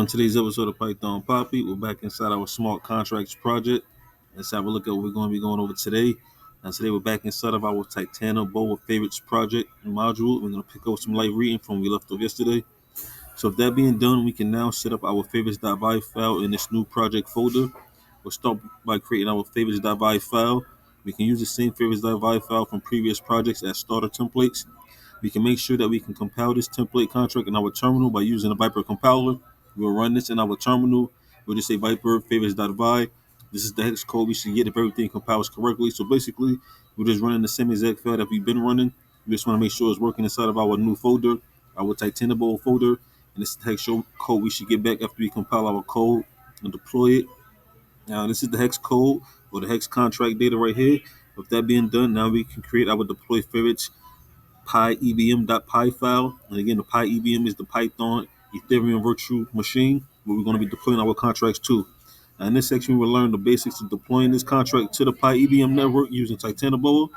today's episode of Python Papi. We're back inside our smart contracts project. Let's have a look at what we're going to be going over today. Now, today we're back inside of our Titanoboa favorites project module. We're going to pick up some light reading from where we left off yesterday. So, if that being done, we can now set up our favorites.vy file in this new project folder. We'll start by creating our favorites.vy file. We can use the same favorites.vy file from previous projects as starter templates. We can make sure that we can compile this template contract in our terminal by using a Viper compiler. We'll run this in our terminal. We'll just say Viper favorites.vy. This is the hex code we should get if everything compiles correctly. So basically, we're just running the same exact file that we've been running. We just want to make sure it's working inside of our new folder, our Titanoboa folder. And this is the hex code we should get back after we compile our code and deploy it. Now, this is the hex code or the hex contract data right here. With that being done, now we can create our deploy favorites pyebm.py file. And again, the pyebm is the Python Ethereum virtual machine where we're going to be deploying our contracts to. Now, in this section, we will learn the basics of deploying this contract to the pyebm network using Titanoboa.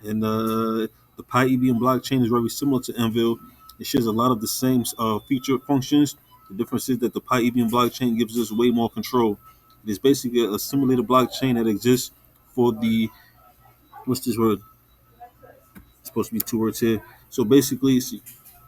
And the pyebm blockchain is very similar to Envil. It shares a lot of the same feature functions. The difference is that the pyebm blockchain gives us way more control. It is basically a simulated blockchain that exists for the, what's this word? Supposed to be two words here. So basically,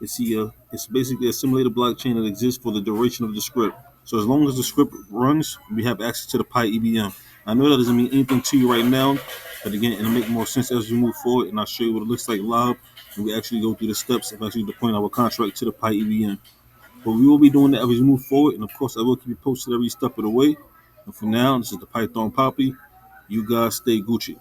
it's basically a simulated blockchain that exists for the duration of the script. So as long as the script runs, we have access to the pyebm. I know that doesn't mean anything to you right now, but again, it'll make more sense as we move forward, and I'll show you what it looks like live, and we actually go through the steps of actually deploying our contract to the pyebm. But we will be doing that as we move forward, and of course, I will keep you posted every step of the way. And for now, this is the Python Poppy. You guys stay Gucci.